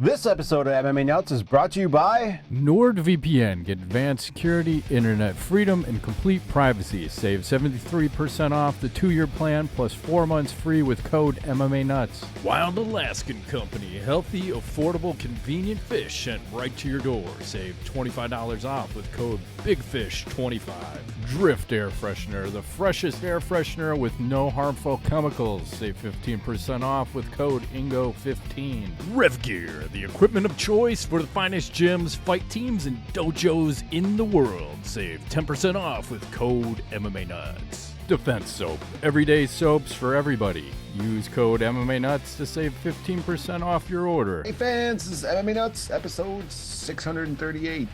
This episode of MMA Nuts is brought to you by NordVPN. Get advanced security, internet freedom, and complete privacy. Save 73% off the 2-year plan plus 4 months free with code MMANUTS. Wild Alaskan Company. Healthy, affordable, convenient fish sent right to your door. Save $25 off with code BIGFISH25. Drift Air Freshener. The freshest air freshener with no harmful chemicals. Save 15% off with code INGO15. Rev Gear. The equipment of choice for the finest gyms, fight teams, and dojos in the world. Save 10% off with code MMANUTS. Defense Soap. Everyday soaps for everybody. Use code MMANUTS to save 15% off your order. Hey fans, this is MMA Nuts, episode 638.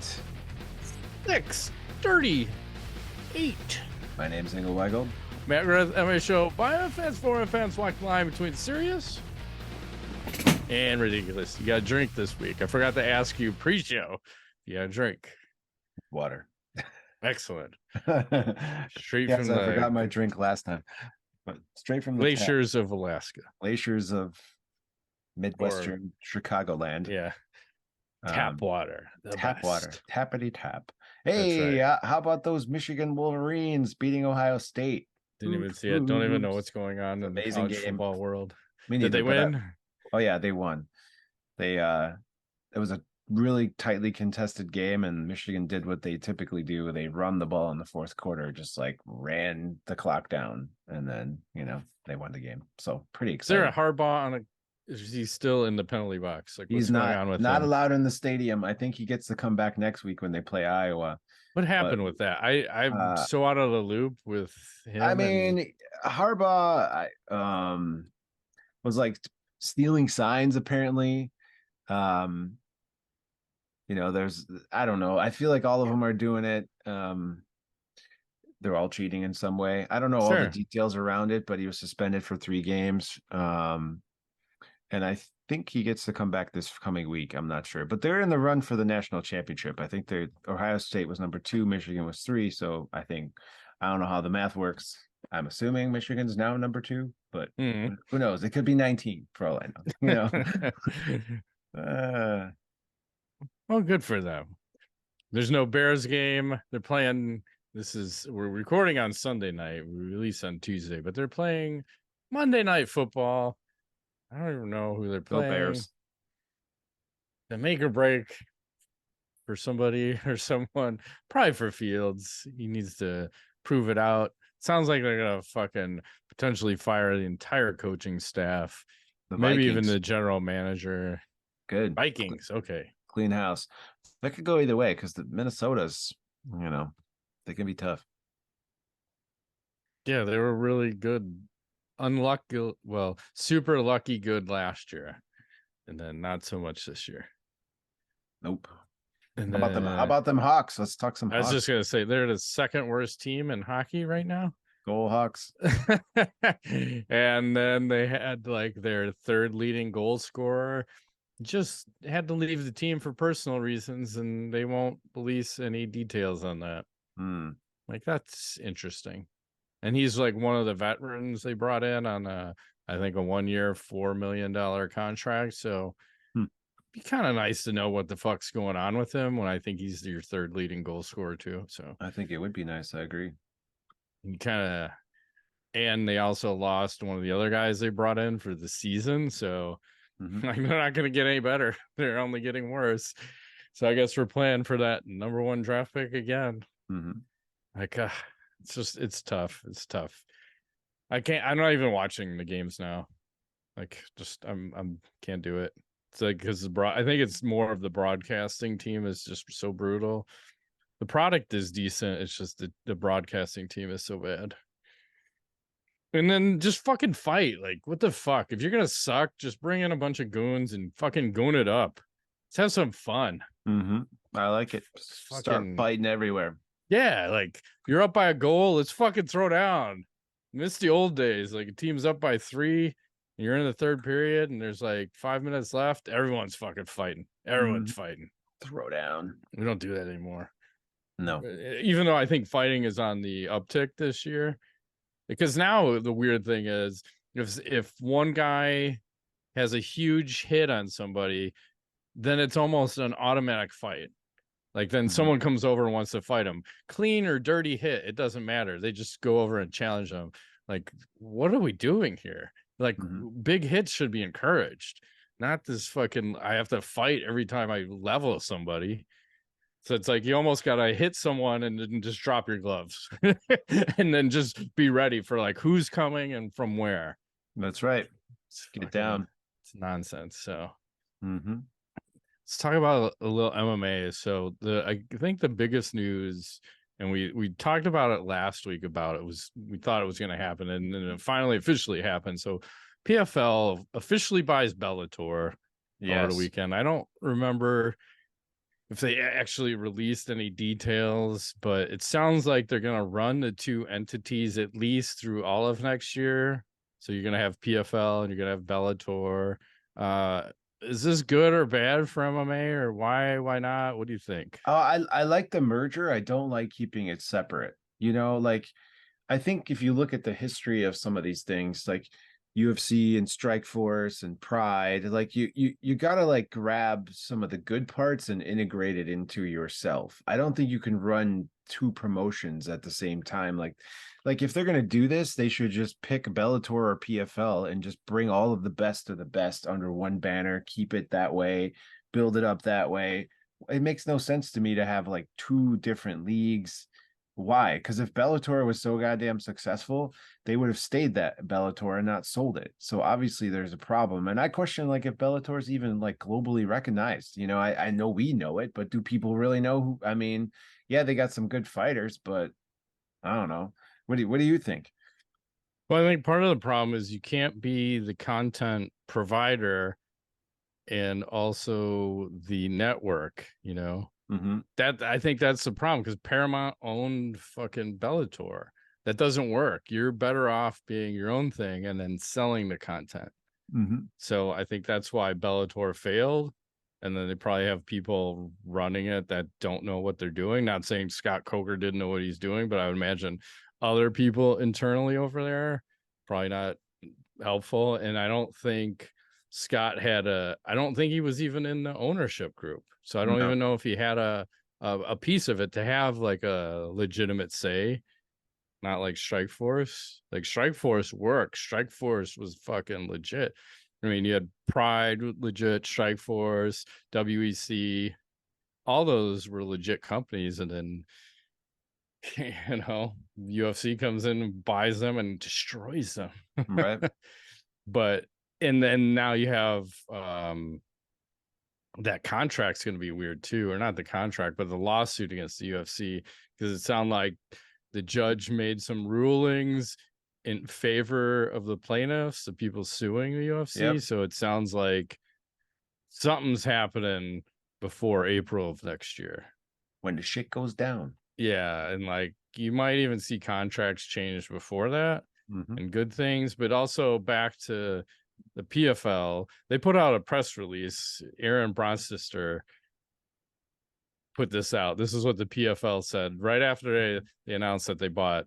638. My name's Engel Weigel. Matt Ruth, MMA Show. By fans, for fans, walk the line between serious and ridiculous. You got a drink this week. I forgot to ask you pre-show. You got a drink. Water. Excellent. Straight yes, from the... I forgot my drink last time. But straight from the glaciers of Alaska. Glaciers of Midwestern Chicagoland. Yeah. Tap water. Tap best. water. Tappity tap. Hey, right. How about those Michigan Wolverines beating Ohio State? Didn't even see it. Don't even know what's going on in the college football world. Did they win? Oh yeah, they won. It was a really tightly contested game, and Michigan did what they typically do. They run the ball in the fourth quarter, just like ran the clock down, and then they won the game. So pretty exciting. Is there a Harbaugh on a? Is he still in the penalty box? Like, he's not allowed in the stadium. I think he gets to come back next week when they play Iowa. What happened with that? I'm so out of the loop with him. I mean, Harbaugh was like stealing signs apparently. There's, I don't know, I feel like all of them are doing it. They're all cheating in some way. I don't know all the details around it, but he was suspended for 3 games. And I think he gets to come back this coming week. I'm not sure, but they're in the run for the national championship. I think Ohio State was number 2, Michigan was 3. So I don't know how the math works. I'm assuming Michigan's now number 2, but who knows? It could be 19 for all I know. Well, good for them. There's no Bears game. They're playing. We're recording on Sunday night. We release on Tuesday, but they're playing Monday Night Football. I don't even know who they're playing. Go Bears. The make or break for somebody or someone, probably for Fields. He needs to prove it out. Sounds like they're gonna fucking potentially fire the entire coaching staff, maybe even the general manager. Good. Vikings, okay. Clean house. That could go either way because the Minnesota's, they can be tough. Yeah, they were really good. Unlucky, well, super lucky good last year, and then not so much this year. Nope. And how about them Hawks? Let's talk some Hawks. I was just gonna say they're the second worst team in hockey right now. Go Hawks. And then they had like their 3rd leading goal scorer just had to leave the team for personal reasons, and they won't release any details on that. Like, that's interesting. And he's like one of the veterans they brought in on I think a 1-year, $4 million contract. So it'd be kind of nice to know what the fuck's going on with him when I think he's your 3rd leading goal scorer too. So I think it would be nice. I agree. And they also lost one of the other guys they brought in for the season. So like, they're not going to get any better. They're only getting worse. So I guess we're playing for that number 1 draft pick again. Like, it's tough. It's tough. I'm not even watching the games now. Like, just, I'm can't do it. It's like, because I think it's more of the broadcasting team is just so brutal. The product is decent. It's just the broadcasting team is so bad. And then just fucking fight. Like, what the fuck? If you're going to suck, just bring in a bunch of goons and fucking goon it up. Let's have some fun. I like it. Start fighting everywhere. Yeah, like, you're up by a goal. Let's fucking throw down. Miss the old days. Like, a team's up by 3. And you're in the 3rd period, and there's like 5 minutes left. Everyone's fucking fighting. Everyone's fighting. Throw down. We don't do that anymore. No. Even though I think fighting is on the uptick this year. Because now the weird thing is if one guy has a huge hit on somebody, then it's almost an automatic fight. Like then someone comes over and wants to fight him. Clean or dirty hit, it doesn't matter. They just go over and challenge them. Like, what are we doing here? Like, big hits should be encouraged, not this fucking I have to fight every time I level somebody. So it's like you almost gotta hit someone and then just drop your gloves and then just be ready for like who's coming and from where. That's right. Get it down. It's nonsense. So let's talk about a little MMA. So I think the biggest news, and we talked about it last week about it, was we thought it was going to happen, and then it finally officially happened. So PFL officially buys Bellator over the weekend. I don't remember if they actually released any details, but it sounds like they're going to run the two entities at least through all of next year. So you're going to have PFL and you're going to have Bellator. Is this good or bad for MMA, or why not? What do you think? I like the merger. I don't like keeping it separate. Like I think if you look at the history of some of these things, like UFC and Strikeforce and Pride, like you gotta like grab some of the good parts and integrate it into yourself. I don't think you can run two promotions at the same time. Like if they're gonna do this, they should just pick Bellator or PFL and just bring all of the best under one banner, keep it that way, build it up that way. It makes no sense to me to have like two different leagues. Why? Because if Bellator was so goddamn successful, they would have stayed that Bellator and not sold it. So obviously there's a problem. And I question like if Bellator is even like globally recognized. I know we know it, but do people really know who? I mean, yeah, they got some good fighters, but I don't know. What do you think? Well, I think part of the problem is you can't be the content provider and also the network, that I think that's the problem, because Paramount owned fucking Bellator. That doesn't work. You're better off being your own thing and then selling the content. So I think that's why Bellator failed. And then they probably have people running it that don't know what they're doing. Not saying Scott Coker didn't know what he's doing, but I would imagine other people internally over there probably not helpful. And I don't think Scott I don't think he was even in the ownership group. So I don't even know if he had a piece of it to have like a legitimate say, not like Strikeforce. Like Strikeforce worked. Strikeforce was fucking legit. I mean, you had Pride, legit, Strikeforce, WEC, all those were legit companies. And then, UFC comes in and buys them and destroys them. Right. But, and then now you have, that contract's going to be weird too, or not the contract, but the lawsuit against the UFC, because it sounded like the judge made some rulings in favor of the plaintiffs, the people suing the UFC. Yep. So it sounds like something's happening before April of next year, when the shit goes down. Yeah, and like you might even see contracts change before that, and good things. But also back to the PFL, they put out a press release. Aaron Bronstester put this out. This is what the PFL said right after they announced that they bought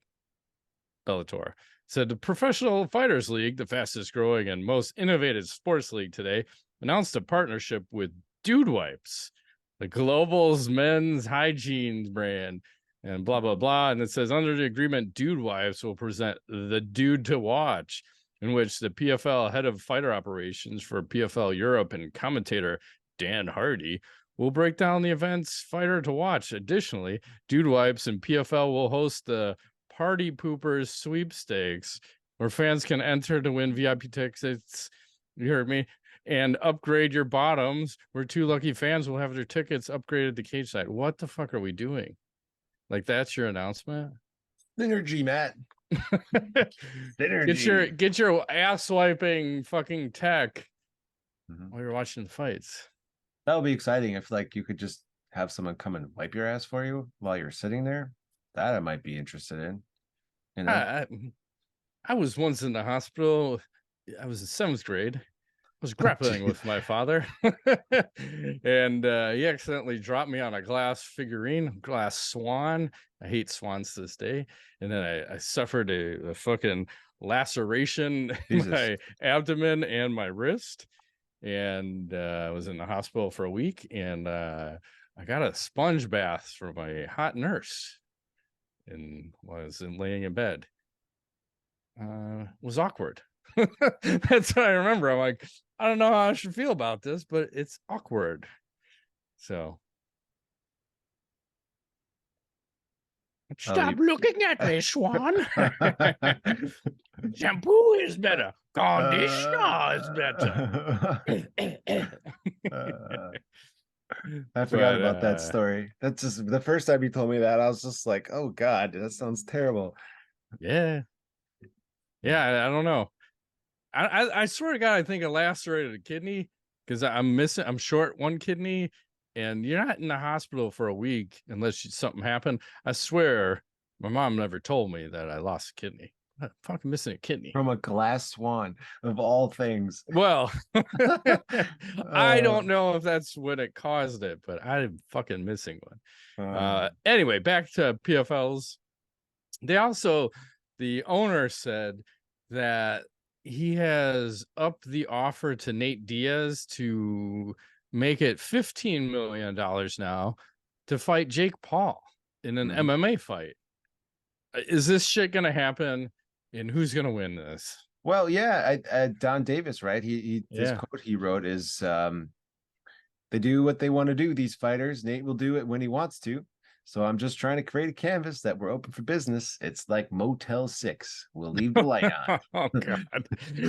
Bellator. Said the Professional Fighters League, the fastest growing and most innovative sports league today, announced a partnership with Dude Wipes, the global's men's hygiene brand, and blah, blah, blah. And it says under the agreement, Dude Wipes will present the Dude to Watch, in which the PFL head of fighter operations for PFL Europe and commentator Dan Hardy will break down the event's fighter to watch. Additionally, Dude Wipes and PFL will host the Party Poopers sweepstakes, where fans can enter to win VIP tickets. You heard me. And upgrade your bottoms, where two lucky fans will have their tickets upgraded to cage side. What the fuck are we doing? Like, that's your announcement? Synergy, Matt. Synergy. Get your ass wiping fucking tech while you're watching the fights. That would be exciting if like you could just have someone come and wipe your ass for you while you're sitting there. That I might be interested in. I was once in the hospital. I was in 7th grade. I was grappling with my father, and he accidentally dropped me on a glass swan. I hate swans to this day. And then I suffered a fucking laceration in my abdomen and my wrist. and I was in the hospital for a week, and I got a sponge bath from a hot nurse and was laying in bed. Was awkward. That's what I remember. I'm like, I don't know how I should feel about this, but it's awkward. So stop looking at me, Swan. Shampoo is better. Conditioner is better. I forgot about that story. That's just the first time you told me that. I was just like, oh God, that sounds terrible. Yeah. Yeah, I don't know. I swear to God, I think I lacerated a kidney because I'm short one kidney, and you're not in the hospital for a week unless something happened. I swear my mom never told me that I lost a kidney. I'm fucking missing a kidney. From a glass swan of all things. Well, I don't know if that's what it caused it, but I'm fucking missing one. Anyway, back to PFLs. The owner said that he has upped the offer to Nate Diaz to make it $15 million now to fight Jake Paul in an MMA fight. Is this shit going to happen? And who's going to win this? Well, yeah, Don Davis, right? His quote he wrote is, they do what they want to do, these fighters. Nate will do it when he wants to. So I'm just trying to create a canvas that we're open for business. It's like Motel 6. We'll leave the light on. Oh, God.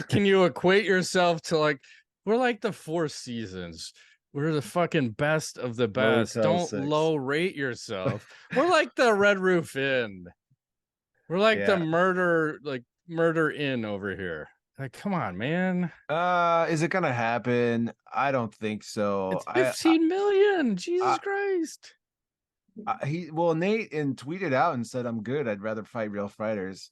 Can you equate yourself to we're like the Four Seasons. We're the fucking best of the best. Motel Don't 6. low rate yourself. We're like the Red Roof Inn. We're like the murder inn over here. Like, come on, man. Is it gonna happen? I don't think so. It's 15 million. Jesus Christ. Nate tweeted out and said, I'm good. I'd rather fight real fighters.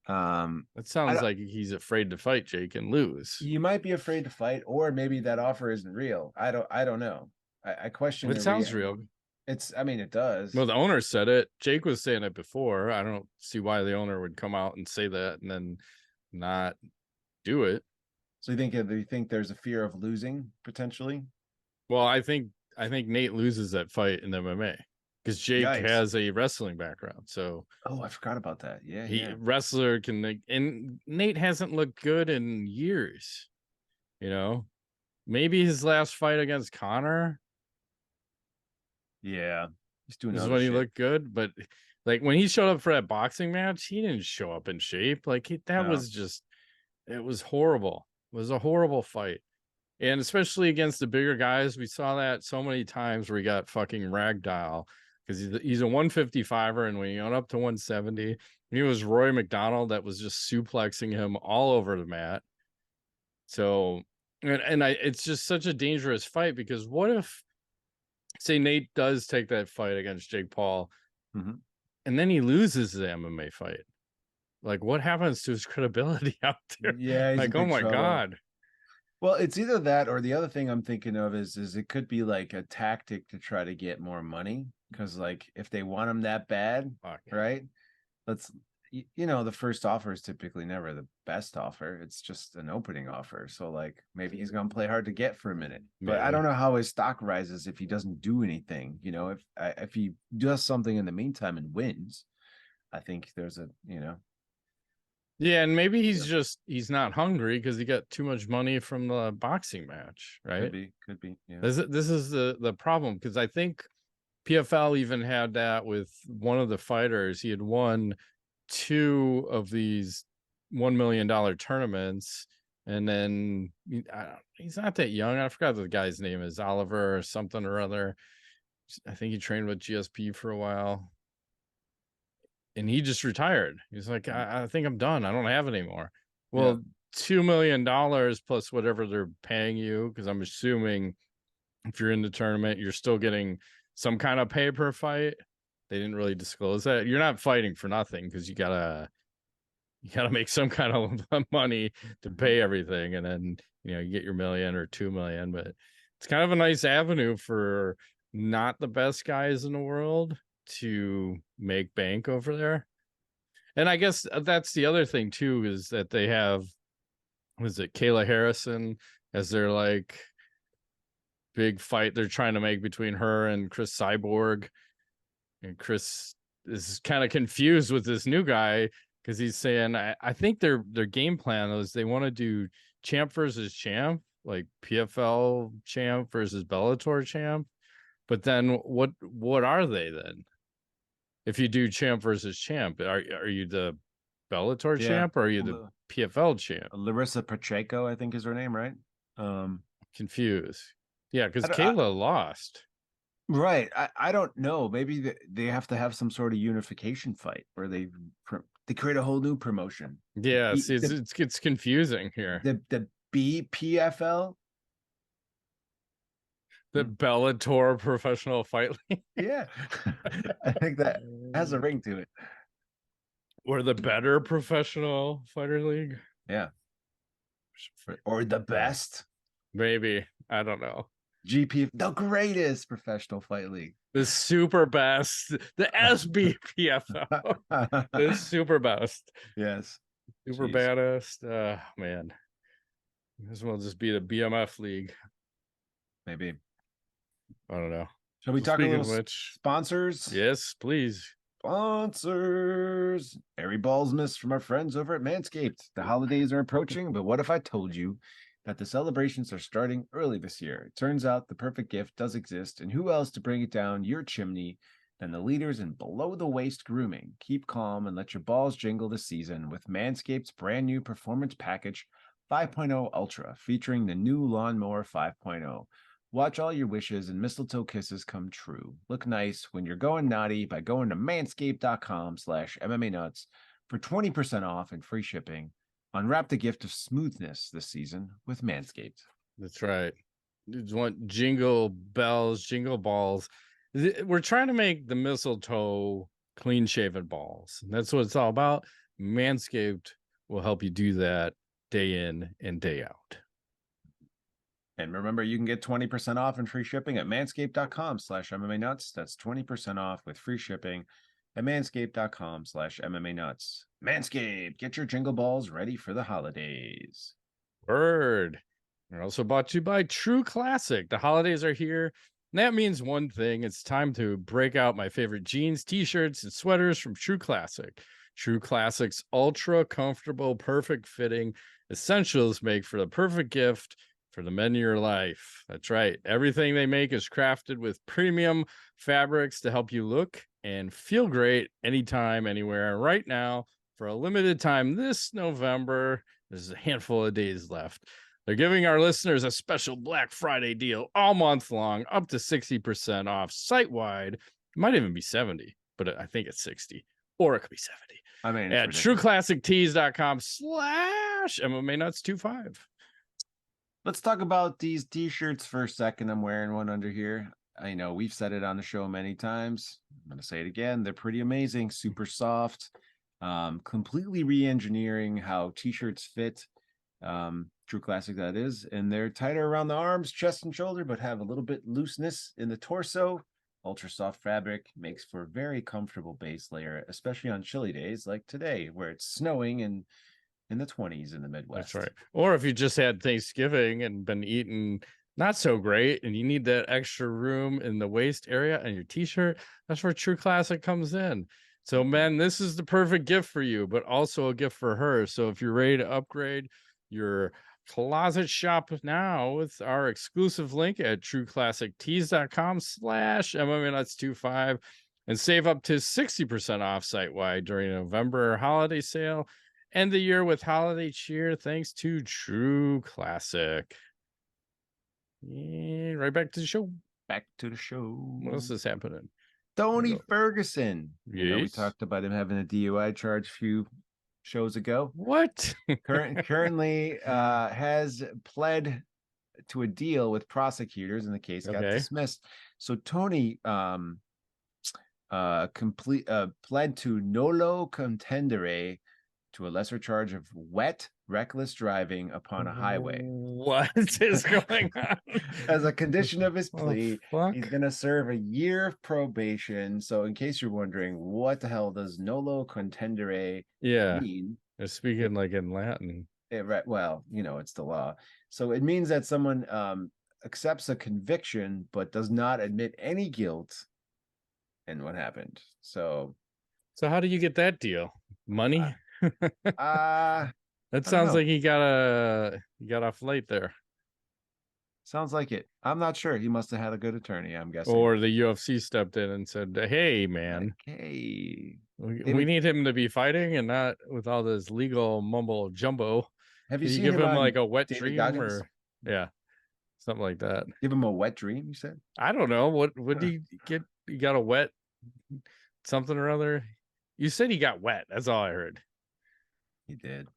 That sounds like he's afraid to fight Jake and lose. You might be afraid to fight, or maybe that offer isn't real. I don't know. I question it. Sounds real. It does. Well, the owner said it. Jake was saying it before. I don't see why the owner would come out and say that and then not do it. So you think there's a fear of losing potentially? Well, I think Nate loses that fight in MMA because Jake has a wrestling background. So I forgot about that. Yeah, wrestler can, and Nate hasn't looked good in years. You know, maybe his last fight against Conor. Yeah, he's doing this is when he looked good, but when he showed up for that boxing match, he didn't show up in shape. Was just, it was horrible. It was a horrible fight, and especially against the bigger guys, we saw that so many times where he got fucking ragdoll because he's a 155er, and when he went up to 170, he was Roy McDonald that was just suplexing him all over the mat. So, it's just such a dangerous fight because what if, say Nate does take that fight against Jake Paul, and then he loses the MMA fight. What happens to his credibility out there? Yeah, oh my God. Well, it's either that or the other thing I'm thinking of is it could be like a tactic to try to get more money because if they want him that bad, right? The first offer is typically never the best offer. It's just an opening offer. So maybe he's going to play hard to get for a minute, but I don't know how his stock rises if he doesn't do anything. If he does something in the meantime and wins, I think there's yeah, and maybe he's not hungry because he got too much money from the boxing match, right? Could be. Yeah. This is the problem because I think PFL even had that with one of the fighters. He had won 2 of these $1 million tournaments, and then he's not that young. I forgot what the guy's name is, Oliver or something or other. I think he trained with GSP for a while. And he just retired. He's like, I think I'm done. I don't have it anymore. Well, $2 million plus whatever they're paying you, because I'm assuming if you're in the tournament, you're still getting some kind of pay per fight. They didn't really disclose that. You're not fighting for nothing because you gotta make some kind of money to pay everything, and then you get your $1 million or $2 million. But it's kind of a nice avenue for not the best guys in the world to make bank over there. And I guess that's the other thing too, is that they have, was it Kayla Harrison as their like big fight they're trying to make between her and Chris Cyborg. And Chris is kind of confused with this new guy because he's saying, I think their game plan is they want to do champ versus champ, like PFL champ versus Bellator champ. But then what are they then? If you do champ versus champ, are you the Bellator champ or are you the PFL champ? Larissa Pacheco, I think is her name, right? Confused. Yeah, because Kayla lost. Right. I don't know. Maybe they have to have some sort of unification fight where they create a whole new promotion. Yeah, see, it's confusing here. The BPFL? The Bellator Professional Fight League? Yeah. I think that has a ring to it. Or the Better Professional Fighter League? Yeah. Or the best? Maybe. I don't know. GP, the greatest professional fight league. The super best. The SBPFL. The super best. Yes. Super baddest. Man. This will just be the BMF league. Maybe. I don't know. Shall we talk a little sponsors? Yes, please. Sponsors. Airy balls miss from our friends over at Manscaped. The holidays are approaching, but what if I told you that the celebrations are starting early this year? It turns out the perfect gift does exist, and who else to bring it down your chimney than the leaders in below-the-waist grooming? Keep calm and let your balls jingle this season with Manscaped's brand new Performance Package 5.0 Ultra, featuring the new Lawnmower 5.0. Watch all your wishes and mistletoe kisses come true. Look nice when you're going naughty by going to manscaped.com/MMANuts for 20% off and free shipping. Unwrap the gift of smoothness this season with Manscaped. That's right. You just want jingle bells, jingle balls. We're trying to make the mistletoe clean-shaven balls. That's what it's all about. Manscaped will help you do that day in and day out. And remember, you can get 20% off and free shipping at manscaped.com/MMANuts. That's 20% off with free shipping at manscaped.com/MMANuts. Manscaped, get your jingle balls ready for the holidays. Word. We're also brought to you by True Classic. The holidays are here. And that means one thing. It's time to break out my favorite jeans, t-shirts, and sweaters from True Classic. True Classic's ultra comfortable, perfect fitting essentials make for the perfect gift for the men in your life. That's right. Everything they make is crafted with premium fabrics to help you look and feel great anytime, anywhere. Right now, for a limited time this November, there's a handful of days left. They're giving our listeners a special Black Friday deal all month long, up to 60% off site-wide. It might even be 70, but I think it's 60, or it could be 70. I mean, at trueclassictees.com/MMANuts25. Let's talk about these t-shirts for a second. I'm wearing one under here. I know we've said it on the show many times. I'm going to say it again. They're pretty amazing, super soft, completely re-engineering how t-shirts fit. True Classic, that is. And they're tighter around the arms, chest, and shoulder, but have a little bit looseness in the torso. Ultra soft fabric makes for a very comfortable base layer, especially on chilly days like today, where it's snowing and in the 20s in the Midwest. That's right. Or if you just had Thanksgiving and been eating not so great and you need that extra room in the waist area and your t-shirt, that's where True Classic comes in. So, man, this is the perfect gift for you, but also a gift for her. So if you're ready to upgrade your closet, shop now with our exclusive link at trueclassictees.com/MMANuts25 and save up to 60% off site-wide during a November holiday sale. End the year with holiday cheer thanks to True Classic. And right back to the show. Back to the show. What else is happening? Tony Ferguson. Yes. You know, we talked about him having a DUI charge a few shows ago. What? Currently has pled to a deal with prosecutors, and the case got dismissed. So Tony pled to nolo contendere to a lesser charge of reckless driving upon a highway. What is going on? As a condition of his plea, he's going to serve a year of probation. So in case you're wondering, what the hell does nolo contendere mean? They're speaking like in Latin. Right. Well, it's the law. So it means that someone accepts a conviction but does not admit any guilt in what happened. So how do you get that deal? Money? I That don't sounds know. like he got off late there. Sounds like it. I'm not sure. He must have had a good attorney, I'm guessing. Or the UFC stepped in and said, "Hey, man, hey, we need him to be fighting and not with all this legal mumbo jumbo. Have you Can you seen give him him on like a wet David dream Goggins? or something like that? Give him a wet dream, you said? I don't know. What did he get? He got a wet something or other. You said he got wet. That's all I heard. He did.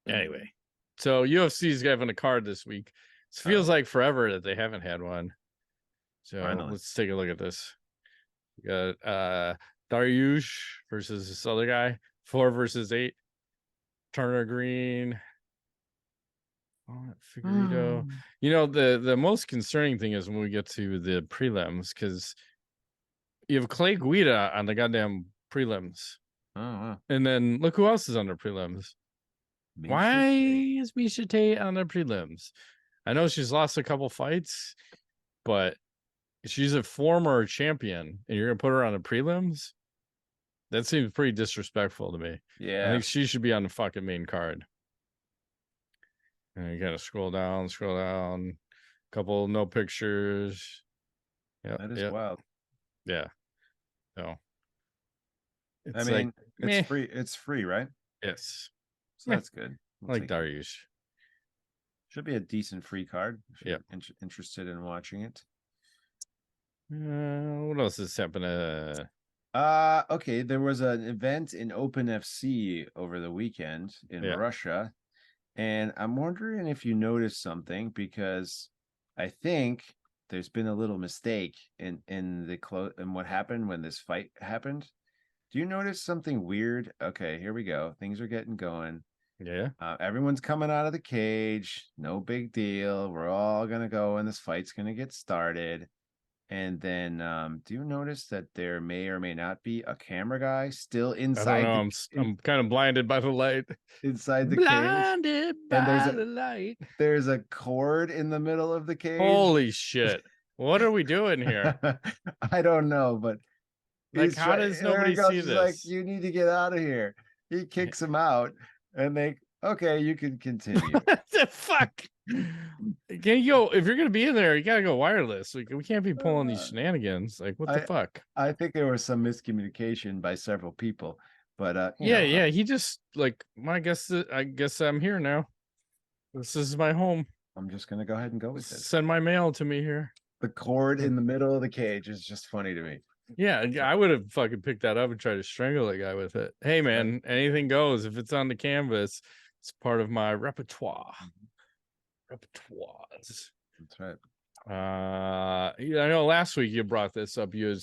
Anyway, so UFC's having a card this week. It feels like forever that they haven't had one. So let's take a look at this. We got Dariush versus this other guy, 4 versus 8. Turner Green. Figueredo. The most concerning thing is when we get to the prelims, because you have Clay Guida on the goddamn prelims. Oh, wow. And then look who else is on the prelims. Why is Miesha Tate on the prelims? I know she's lost a couple fights, but she's a former champion, and you're gonna put her on the prelims? That seems pretty disrespectful to me. Yeah. I think she should be on the fucking main card. And you gotta scroll down. Couple no pictures. Yeah, that is wild. Yeah. So I mean, it's free. It's free, right? Yes. So that's good. Like Dariush. Should be a decent free card. If you're interested in watching it. What else is happening? Okay. There was an event in Open FC over the weekend in Russia. And I'm wondering if you noticed something, because I think there's been a little mistake in what happened when this fight happened. Do you notice something weird? Okay, here we go. Things are getting going. Yeah. Everyone's coming out of the cage. No big deal. We're all gonna go, and this fight's gonna get started. And then, do you notice that there may or may not be a camera guy still inside? I don't know. I'm kind of blinded by the light. Inside the cage. By the light. There's a cord in the middle of the cage. Holy shit! What are we doing here? I don't know, but how does nobody see this? Like, you need to get out of here. He kicks him out, and okay, you can continue. What the fuck? Can you go, if you're gonna be in there, you gotta go wireless. We can't be pulling these shenanigans. Like, what the fuck? I think there was some miscommunication by several people, but he just I guess I'm here now. This is my home. I'm just gonna go ahead and go with it. Send my mail to me here. The cord in the middle of the cage is just funny to me. Yeah, I would have fucking picked that up and tried to strangle a guy with it. Hey man, anything goes. If it's on the canvas, it's part of my repertoire. Repertoires. That's right. I know last week you brought this up. You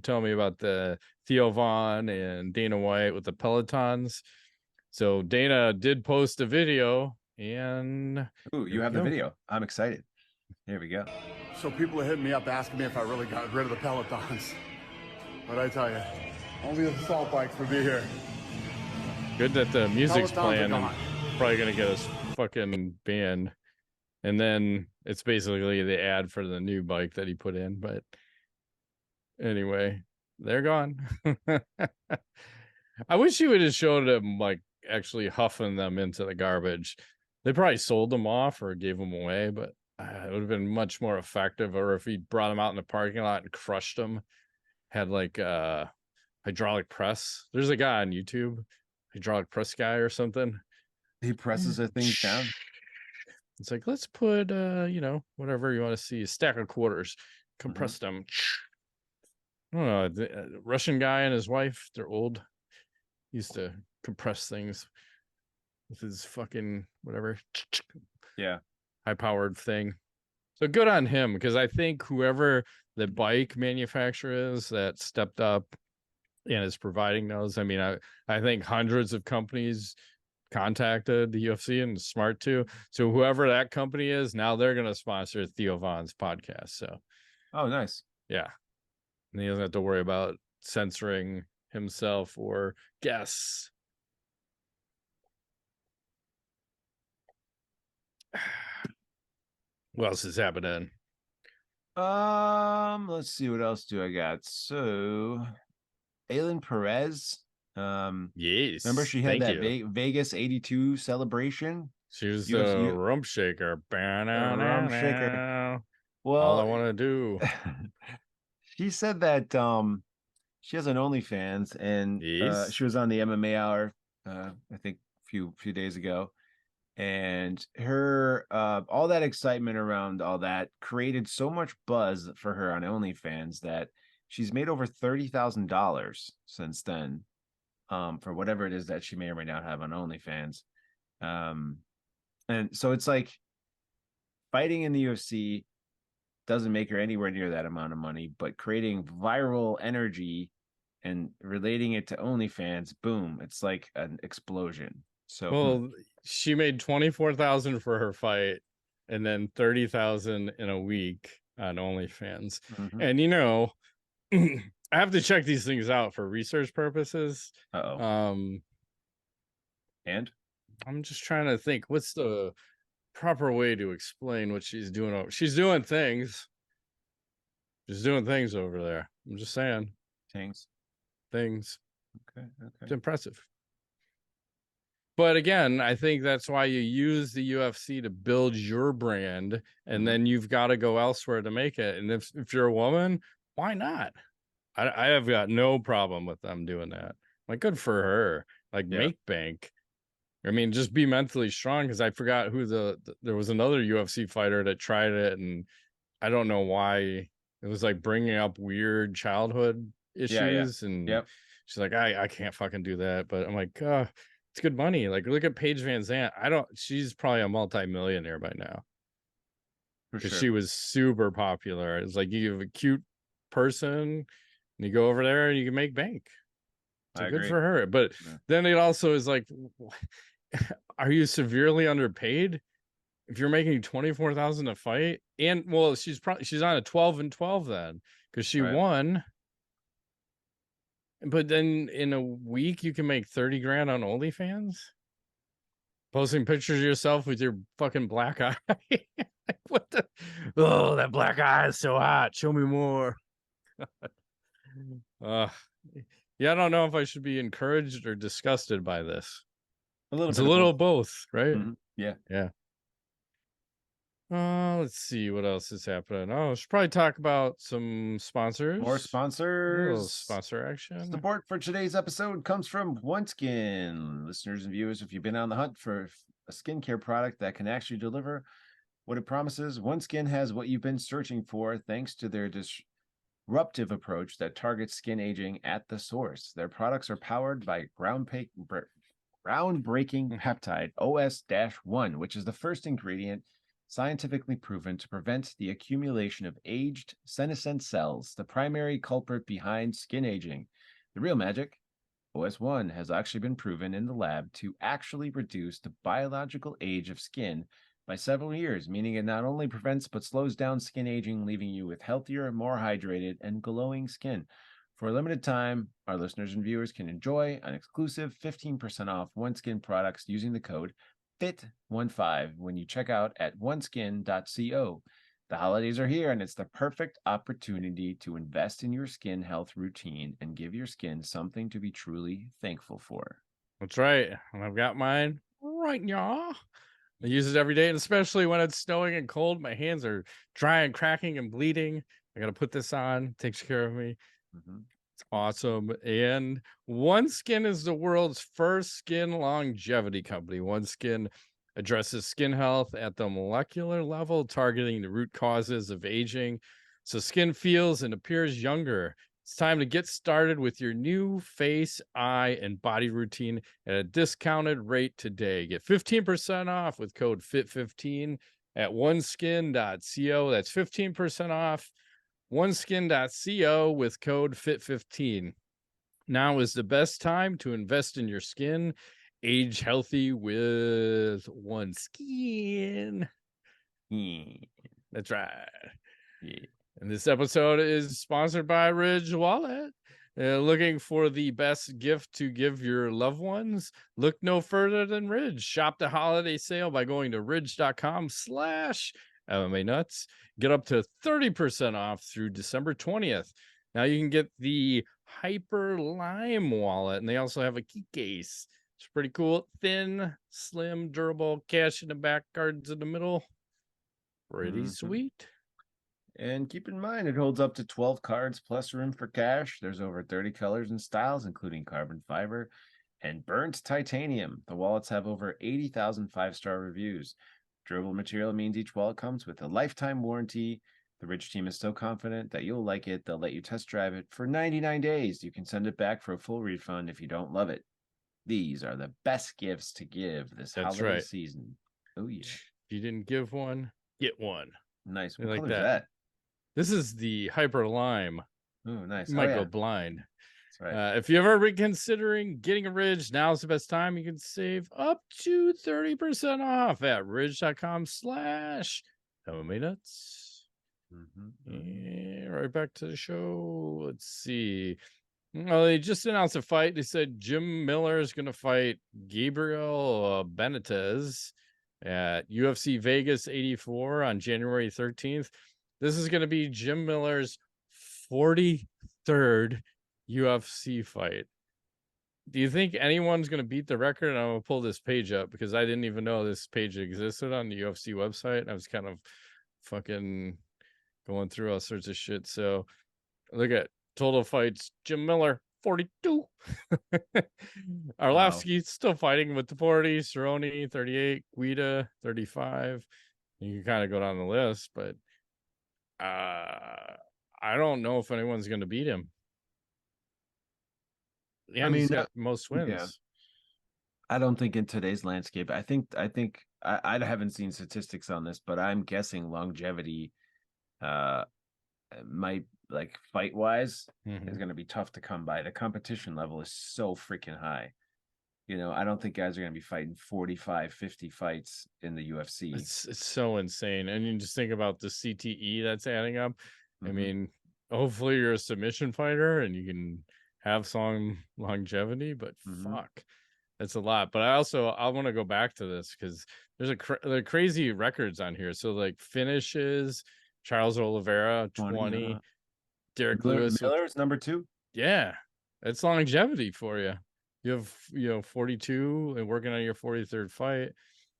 telling me about the Theo Vaughn and Dana White with the Pelotons. So Dana did post a video, and you have the video. I'm excited. Here we go. So people are hitting me up asking me if I really got rid of the Pelotons. But I tell you, only the assault bikes would be here. Good that the music's Pelotons playing. And probably gonna get us fucking banned. And then it's basically the ad for the new bike that he put in. But anyway, they're gone. I wish you would have showed him actually huffing them into the garbage. They probably sold them off or gave them away, but it would have been much more effective. Or if he brought them out in the parking lot and crushed them, had hydraulic press. There's a guy on YouTube, hydraulic press guy or something. He presses the things down. It's like, let's put, whatever you want to see, a stack of quarters, compress them. I don't know, the Russian guy and his wife, they're old. He used to compress things with his fucking whatever. Yeah. High-powered thing. So good on him, because I think whoever the bike manufacturer is that stepped up and is providing those, I mean, I think hundreds of companies contacted the UFC, and smart too. So whoever that company is, now they're going to sponsor Theo Vaughn's podcast. So, oh, nice. Yeah. And he doesn't have to worry about censoring himself or guests. What else is happening? Let's see, what else do I got? So, Aylin Perez. Yes. Remember she had Thank that you. Vegas 82 celebration? She was UFC, the rump shaker. rum shaker. All I Well, want to do. she said that she has an OnlyFans, and Yes. she was on the MMA Hour, I think few days ago, and her all that excitement around all that created so much buzz for her on OnlyFans that she's made over $30,000 since then, for whatever it is that she may or may not have on OnlyFans. And so it's like fighting in the UFC doesn't make her anywhere near that amount of money, but creating viral energy and relating it to OnlyFans, boom, it's like an explosion. So Well, she made 24,000 for her fight and then 30,000 in a week on OnlyFans. And I have to check these things out for research purposes. and I'm just trying to think what's the proper way to explain what she's doing. She's doing things. She's doing things over there. I'm just saying. things. Okay. It's impressive. But again, I think that's why you use the UFC to build your brand, and then you've got to go elsewhere to make it. And if you're a woman, why not? I have got no problem with them doing that. Like, good for her. Like, make bank. I mean, just be mentally strong, because I forgot who there was another UFC fighter that tried it, and I don't know why. It was like bringing up weird childhood issues, and she's like, I can't fucking do that. But I'm like, it's good money. Like, look at Paige Van Zandt. She's probably a multi-millionaire by now, because she was super popular. It's like, you have a cute person and you go over there and you can make bank. So good for her. But then it also is like, are you severely underpaid if you're making 24,000 a fight? And well, she's on a 12-12 then, because she won. But then in a week you can make 30 grand on OnlyFans, posting pictures of yourself with your fucking black eye. What the? Oh, that black eye is so hot. Show me more. Yeah, I don't know if I should be encouraged or disgusted by this. It's a little both, right? Yeah. Let's see what else is happening. I should probably talk about some sponsors. More sponsors. Sponsor action. Support for today's episode comes from OneSkin. Listeners and viewers, if you've been on the hunt for a skincare product that can actually deliver what it promises, OneSkin has what you've been searching for, thanks to their disruptive approach that targets skin aging at the source. Their products are powered by groundbreaking peptide OS-1, which is the first ingredient scientifically proven to prevent the accumulation of aged senescent cells, the primary culprit behind skin aging. The real magic, OS-1 has actually been proven in the lab to actually reduce the biological age of skin by several years, meaning it not only prevents but slows down skin aging, leaving you with healthier, more hydrated, and glowing skin. For a limited time, our listeners and viewers can enjoy an exclusive 15% off OneSkin products using the code FIT15 when you check out at oneskin.co. The holidays are here, and it's the perfect opportunity to invest in your skin health routine and give your skin something to be truly thankful for. That's right. And I've got mine right now. I use it every day, and especially when it's snowing and cold, my hands are dry and cracking and bleeding. I got to put this on. It takes care of me. It's awesome. And OneSkin is the world's first skin longevity company. OneSkin addresses skin health at the molecular level, targeting the root causes of aging, so skin feels and appears younger. It's time to get started with your new face, eye, and body routine at a discounted rate today. Get 15% off with code FIT15 at oneskin.co. That's 15% off oneskin.co with code FIT15. Now is the best time to invest in your skin. Age healthy with OneSkin. That's right. And this episode is sponsored by Ridge Wallet. Looking for the best gift to give your loved ones? Look no further than Ridge. Shop the holiday sale by going to ridge.com/MMA-nuts. Get up to 30% off through December 20th. Now you can get the Hyper Lime wallet, and they also have a key case. It's pretty cool. Thin, slim, durable, cash in the back, cards in the middle. Pretty sweet. And keep in mind, it holds up to 12 cards plus room for cash. There's over 30 colors and styles, including carbon fiber and burnt titanium. The wallets have over 80,000 five-star reviews. Durable material means each wallet comes with a lifetime warranty. The Ridge team is so confident that you'll like it, they'll let you test drive it for 99 days. You can send it back for a full refund if you don't love it. These are the best gifts to give this holiday season. Oh, yeah. If you didn't give one, get one. Nice. What like color is that? This is the Hyper Lime. Oh, nice. You might go blind. That's right. If you've ever been considering getting a Ridge, now's the best time. You can save up to 30% off at ridge.com/MMA-nuts. Yeah, right back to the show. Let's see. Well, they just announced a fight. They said Jim Miller is going to fight Gabriel Benitez at UFC Vegas 84 on January 13th. This is going to be Jim Miller's 43rd UFC fight. Do you think anyone's going to beat the record? And I'm going to pull this page up because I didn't even know this page existed on the UFC website. I was kind of fucking going through all sorts of shit. So look at total fights. Jim Miller, 42. Arlovsky still fighting with the 40. Cerrone, 38. Guida, 35. You can kind of go down the list, but I don't know if anyone's going to beat him. Yeah, I mean, he's got most wins. Yeah. I don't think in today's landscape. I think I haven't seen statistics on this, but I'm guessing longevity might, like, fight wise is going to be tough to come by. The competition level is so freaking high. You know, I don't think guys are going to be fighting 45, 50 fights in the UFC. It's so insane. And you just think about the CTE that's adding up. I mean, hopefully you're a submission fighter and you can have some longevity, but fuck, that's a lot. But I want to go back to this because there's there are crazy records on here. So like finishes, Charles Oliveira, 20, Derek Lewis. Miller's number 2. Yeah, it's longevity for you. You have 42 and working on your 43rd fight.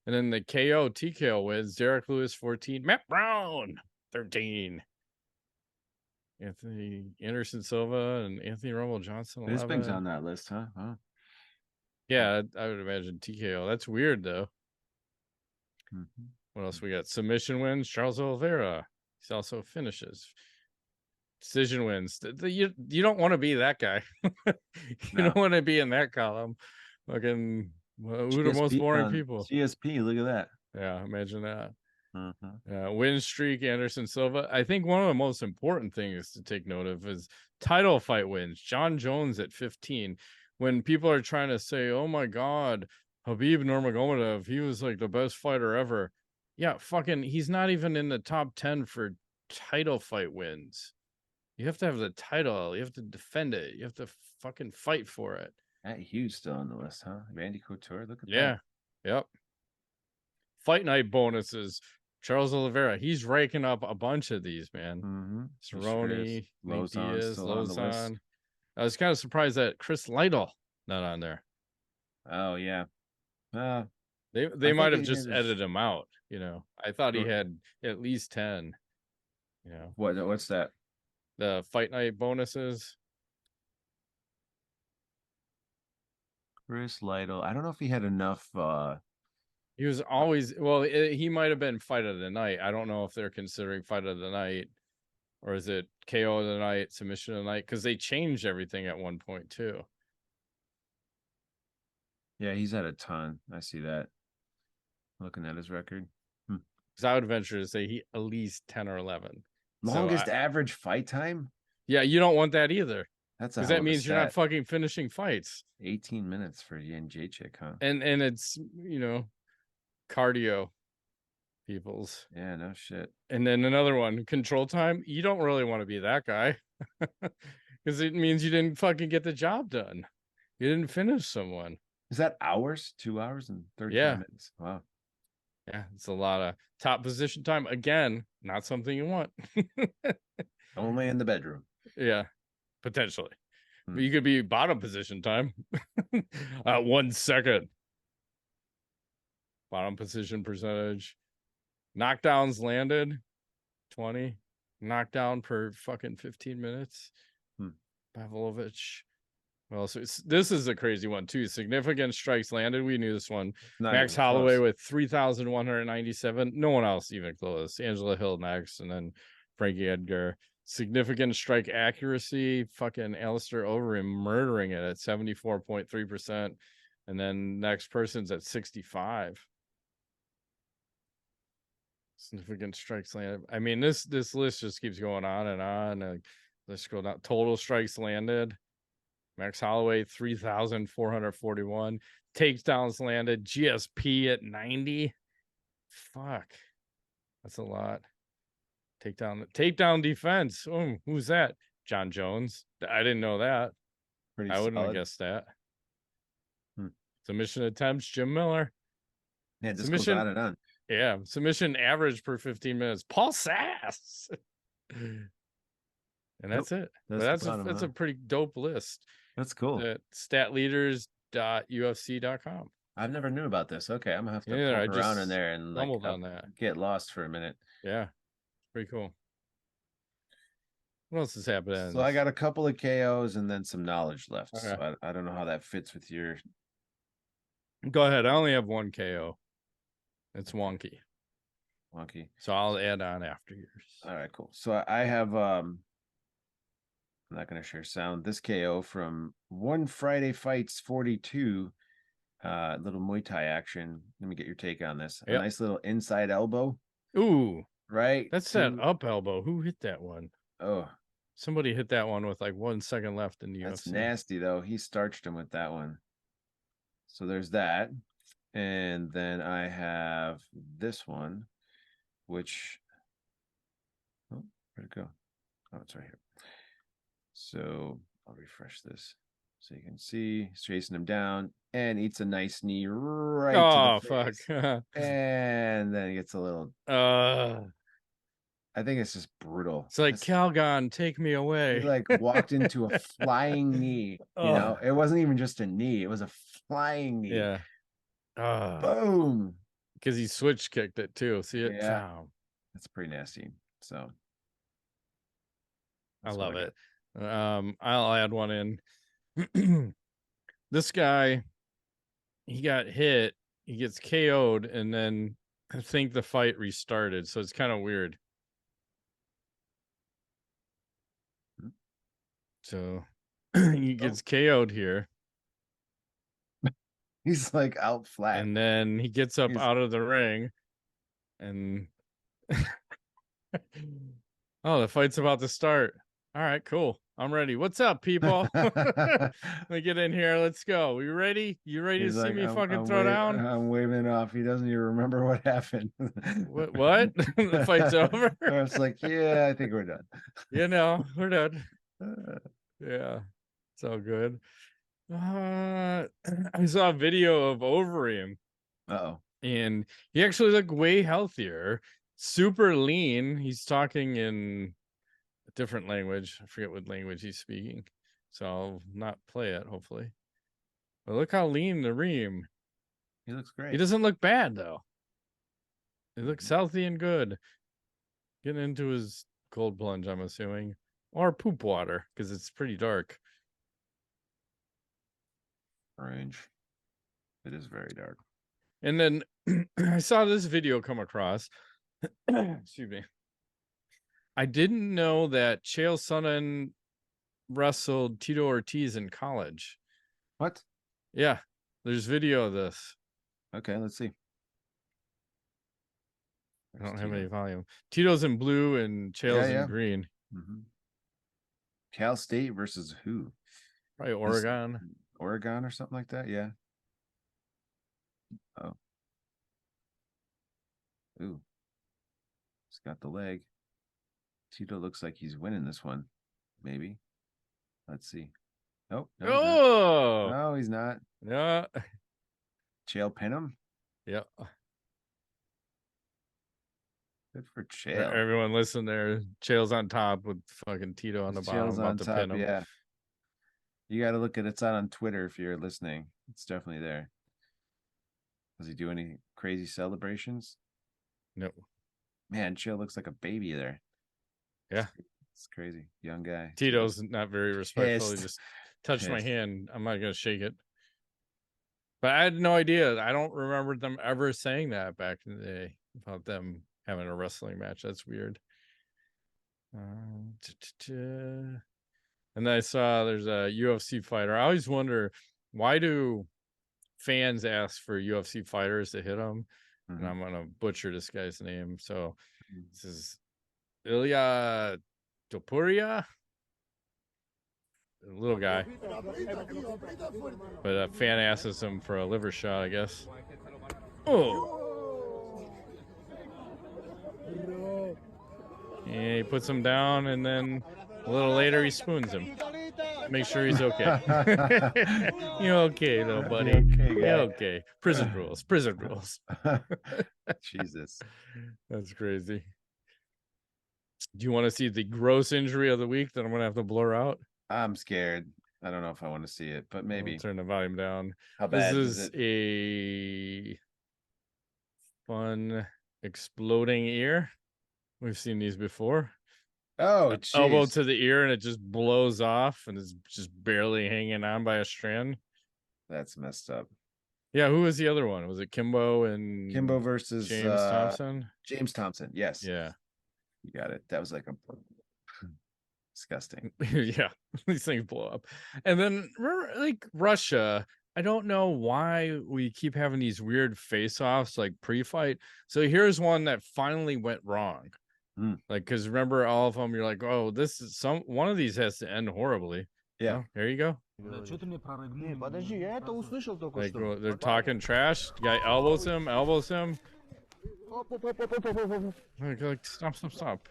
And then the KO TKO wins. Derek Lewis 14, Matt Brown 13. Anthony Anderson Silva and Anthony Rumble Johnson 11. Bisping's on that list, huh? Yeah, I would imagine TKO. That's weird though. What else we got? Submission wins. Charles Oliveira. He's also finishes. Decision wins. You don't want to be that guy. Don't want to be in that column. Fucking who are the most boring people? GSP, look at that. Yeah, imagine that. Win streak, Anderson Silva. I think one of the most important things to take note of is title fight wins. John Jones at 15. When people are trying to say, "Oh my God, Khabib Nurmagomedov, he was like the best fighter ever." Yeah, fucking, he's not even in the top 10 for title fight wins. You have to have the title. You have to defend it. You have to fucking fight for it. Matt Hughes still on the list, huh? Randy Couture, look at that. Yeah, yep. Fight night bonuses. Charles Oliveira, he's raking up a bunch of these, man. Cerrone, Diaz, Lozon. I was kind of surprised that Chris Lytle not on there. Oh yeah. They might have just edited him out. You know, I thought he had at least 10. You know, what's that? The fight night bonuses. Chris Lytle. I don't know if he had enough. He was always he might have been fight of the night. I don't know if they're considering fight of the night, or is it KO of the night, submission of the night? Because they changed everything at one point too. Yeah, he's had a ton. I see that. Looking at his record. Because I would venture to say he at least 10 or 11. Longest average fight time? Yeah, you don't want that either. That's because that means you're not fucking finishing fights. 18 minutes for Jan Jacek, huh? And it's, cardio peoples. Yeah, no shit. And then another one, control time. You don't really want to be that guy. Because it means you didn't fucking get the job done. You didn't finish someone. Is that hours? 2 hours and 35 minutes. Wow. Yeah, it's a lot of top position time. Again, not something you want. Only in the bedroom. Yeah, potentially. But you could be bottom position time. 1 second. Bottom position percentage. Knockdowns landed, 20. Knockdown per fucking 15 minutes. Pavlovich. Well, so this is a crazy one too. Significant strikes landed. We knew this one. Max Holloway with 3,197. No one else even close. Angela Hill next, and then Frankie Edgar. Significant strike accuracy. Fucking Alistair Overeem murdering it at 74.3%. And then next person's at 65. Significant strikes landed. I mean, this list just keeps going on and on. Let's scroll down. Total strikes landed. Max Holloway 3,441. Takedowns landed. GSP at 90. Fuck, that's a lot. Takedown defense. Oh, who's that? John Jones. I didn't know that. I wouldn't have guessed that. Submission attempts. Jim Miller. Yeah, this goes on and on. Yeah, submission average per 15 minutes. Paul Sass. And that's it. That's a pretty dope list. That's cool. Statleaders.ufc.com. I've never knew about this. Okay, I'm gonna have to poke around in there and on that. Get lost for a minute. Yeah, pretty cool. What else is happening? So I got a couple of KOs and then some knowledge left. Okay. So I don't know how that fits with your. Go ahead. I only have 1 KO. It's wonky. So I'll add on after yours. All right, cool. So I have I'm not going to share sound. This KO from One Friday Fights 42, little Muay Thai action. Let me get your take on this. A nice little inside elbow. Ooh, right. That's that up elbow. Who hit that one? Oh, somebody hit that one with like 1 second left in the UFC. That's nasty though. He starched him with that one. So there's that. And then I have this one, which, oh, where'd it go? Oh, it's right here. So I'll refresh this so you can see. He's chasing him down and eats a nice knee right to the face. Fuck. And then he gets a little. I think it's just brutal. It's like, Calgon, take me away. He like walked into a flying knee. You know, it wasn't even just a knee; it was a flying knee. Yeah. Boom. Because he switch kicked it too. See it? Yeah. That's pretty nasty. So I love it. I'll add one in. This guy, he got hit, he gets KO'd, and then I think the fight restarted. So it's kind of weird. So he gets KO'd here. He's like out flat. And then he gets up out of the ring and the fight's about to start. All right, cool. I'm ready. What's up, people? Let me get in here. Let's go. You ready? You ready to see me fucking throw down? I'm waving off. He doesn't even remember what happened. What? The fight's over? It's like, yeah, I think we're done. You know, we're done. Yeah, it's all good. I saw a video of Overeem. And he actually looked way healthier, super lean. He's talking in a different language. I forget what language he's speaking, so I'll not play it, hopefully. But look how lean the Reem. He looks great. He doesn't look bad, though. He looks healthy and good. Getting into his cold plunge, I'm assuming. Or poop water, because it's pretty dark. Orange. It is very dark. And then I saw this video come across. Excuse me. I didn't know that Chael Sonnen wrestled Tito Ortiz in college. What? Yeah, there's video of this. Okay, let's see. I don't have any volume. Tito's in blue and Chael's in green. Cal State versus who? Probably Oregon. Oregon or something like that, yeah. Oh. Ooh. He's got the leg. Tito looks like he's winning this one. Maybe. Let's see. Oh, no, Oh, he's not. yeah, Chael pin him. yeah. Good for Chael. Everyone listen there. Chael's on top with fucking Tito on the bottom. Chael's about on to top. pin him. Yeah. You got to look at it's out on Twitter if you're listening. It's definitely there. Does he do any crazy celebrations? No. Man, Chael looks like a baby there. Yeah. It's crazy. Young guy. Tito's not very respectful. Pissed. He just touched my hand. I'm not going to shake it. But I had no idea. I don't remember them ever saying that back in the day about them having a wrestling match. That's weird. And then I saw there's a UFC fighter. I always wonder, why do fans ask for UFC fighters to hit them? And I'm going to butcher this guy's name. So this is Ilya Topuria. A little guy. But a fan asks him for a liver shot, I guess. Oh. And he puts him down, and then a little later he spoons him. Make sure he's okay. You're okay, though, buddy. You're okay. Prison rules. Prison rules. Jesus. That's crazy. Do you want to see the gross injury of the week that I'm going to have to blur out? I'm scared. I don't know if I want to see it, but maybe. I'll turn the volume down. How bad this is is it? A fun exploding ear. We've seen these before. Oh, elbow to the ear, and it just blows off, and it's just barely hanging on by a strand. That's messed up. Yeah, who was the other one? Was it Kimbo versus James Thompson? James Thompson, yes. Yeah. You got it. That was like a disgusting. Yeah, these things blow up. And then, like, Russia, I don't know why we keep having these weird face-offs, like pre-fight. So here's one that finally went wrong. Like, because remember, all of them, you're like, oh, this is one of these has to end horribly. Yeah. Well, there you go. Like, they're talking trash. Guy elbows him. Like, stop.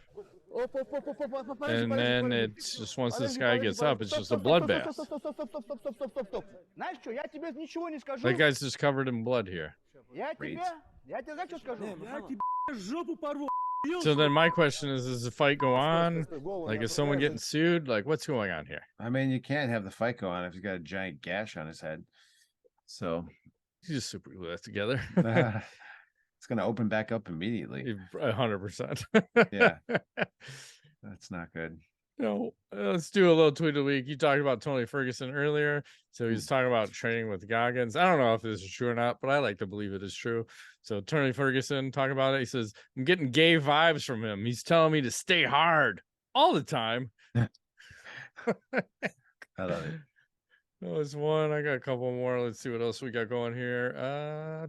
And then it's just, once this guy gets up, it's just a bloodbath. That guy's just covered in blood here. So then my question is, does the fight go on? Like, is someone getting sued? Like, what's going on here? I mean, you can't have the fight go on if he's got a giant gash on his head. So you just super glue that together. It's going to open back up immediately. 100%. Yeah. That's not good. No, let's do a little tweet of the week. You talked about Tony Ferguson earlier. So he's talking about training with Goggins. I don't know if this is true or not, but I like to believe it is true. So Tony Ferguson talking about it. He says, I'm getting gay vibes from him. He's telling me to stay hard all the time. I love it. That was one. I got a couple more. Let's see what else we got going here.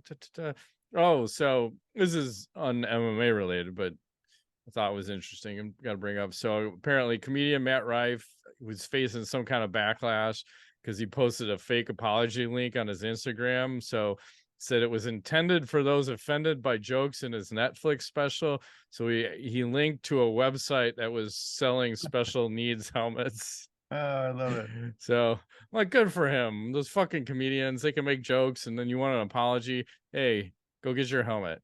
Oh, so this is un-MMA related, but I thought it was interesting and got to bring up. So apparently comedian Matt Rife was facing some kind of backlash because he posted a fake apology link on his Instagram. So said it was intended for those offended by jokes in his Netflix special. So he linked to a website that was selling special needs helmets. Oh, I love it. So, like, good for him. Those fucking comedians, they can make jokes, and then you want an apology. Hey, go get your helmet.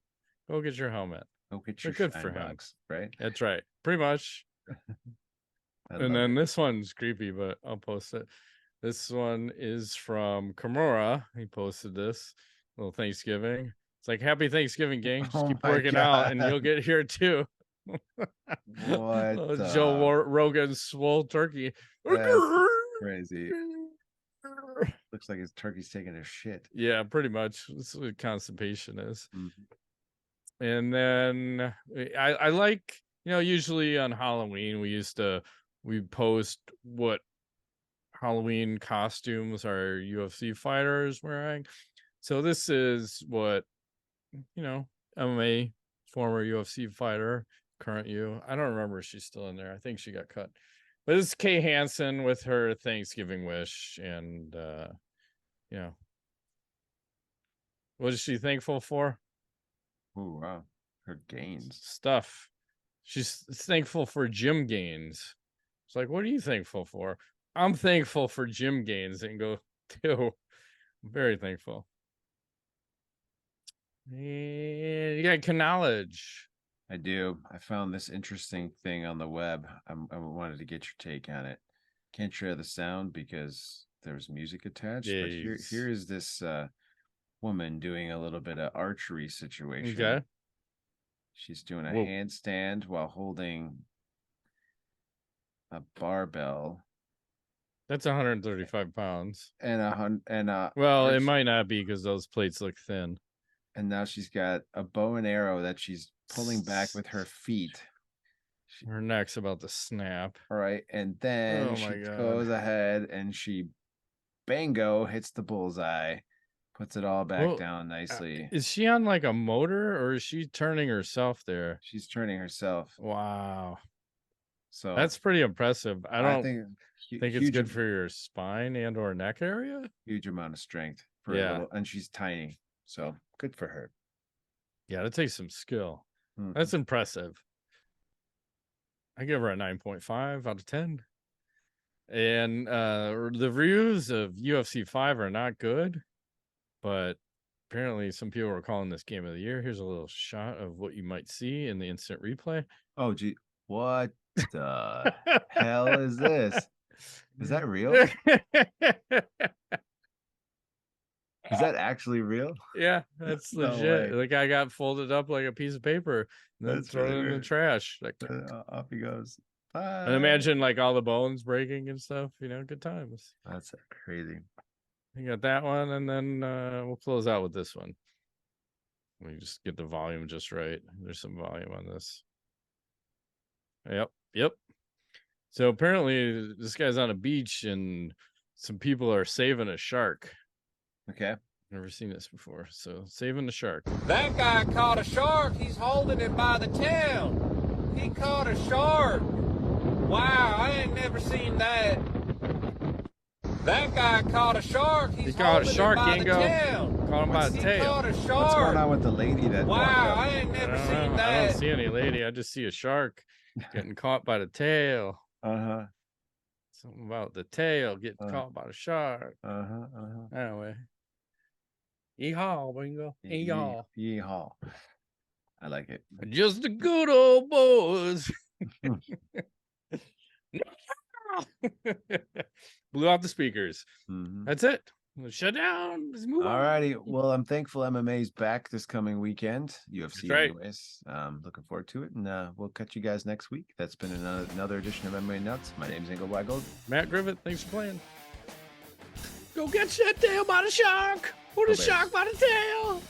Go get your helmet. Go get your good for him, box, right? That's right. Pretty much. And then this one's creepy, but I'll post it. This one is from Kimura. He posted this little Thanksgiving. It's like, happy Thanksgiving, gang. Just keep working out and you'll get here too. What? Joe Rogan's swole turkey. That's crazy. Looks like his turkey's taking a shit. Yeah, pretty much. That's what constipation is. And then I like, usually on Halloween we post what Halloween costumes our UFC fighters wearing. So this is what, MMA, former UFC fighter, current U. I don't remember if she's still in there. I think she got cut. But this is Kay Hansen with her Thanksgiving wish. And, what is she thankful for? Oh, wow. Her gains. Stuff. She's thankful for gym gains. It's like, what are you thankful for? I'm thankful for gym gains and go too. I'm very thankful. And you got knowledge. I do. I found this interesting thing on the web. I wanted to get your take on it. Can't share the sound because there's music attached. Jeez. But here is this woman doing a little bit of archery situation. Okay. She's doing a handstand while holding a barbell. That's 135 pounds. Well, it might not be because those plates look thin. And now she's got a bow and arrow that she's pulling back with her feet. Her neck's about to snap. All right. And then she goes ahead and she, bango, hits the bullseye, puts it all back down nicely. Is she on like a motor or is she turning herself there? She's turning herself. Wow. So that's pretty impressive. I think it's good for your spine and or neck area. Huge amount of strength for a little, and she's tiny. So good for her. Yeah, that takes some skill. Mm-hmm. That's impressive. I give her a 9.5 out of 10. And the reviews of UFC 5 are not good, but apparently some people are calling this game of the year. Here's a little shot of what you might see in the instant replay. Oh, gee, what the hell is this? Is that real? Is that actually real? Yeah, that's legit. The guy got folded up like a piece of paper and then thrown in the trash. Like, off he goes. Bye. And imagine like all the bones breaking and stuff, good times. That's crazy. You got that one, and then we'll close out with this one. Let me just get the volume just right. There's some volume on this. Yep. So apparently this guy's on a beach and some people are saving a shark. Okay. Never seen this before. So saving the shark. That guy caught a shark. He's holding it by the tail. He caught a shark. Wow, I ain't never seen that. That guy caught a shark. He caught a shark, by the tail. Caught him by the tail. Caught a shark. What's going on with the lady that Wow, I ain't never seen that. I don't see any lady. I just see a shark getting caught by the tail. Uh-huh. Something about the tail getting caught by the shark. Anyway. Yeehaw, bingo. Yeehaw. I like it. Just the good old boys. Blew out the speakers. Mm-hmm. That's it. Let's shut down. Let's move on. All righty. Well, I'm thankful MMA's back this coming weekend. UFC anyways. Looking forward to it. And we'll catch you guys next week. That's been another edition of MMA Nuts. My name's Ingo Weigold. Matt Griffith, thanks for playing. Go get that tail by the shark. Or the shark by the tail.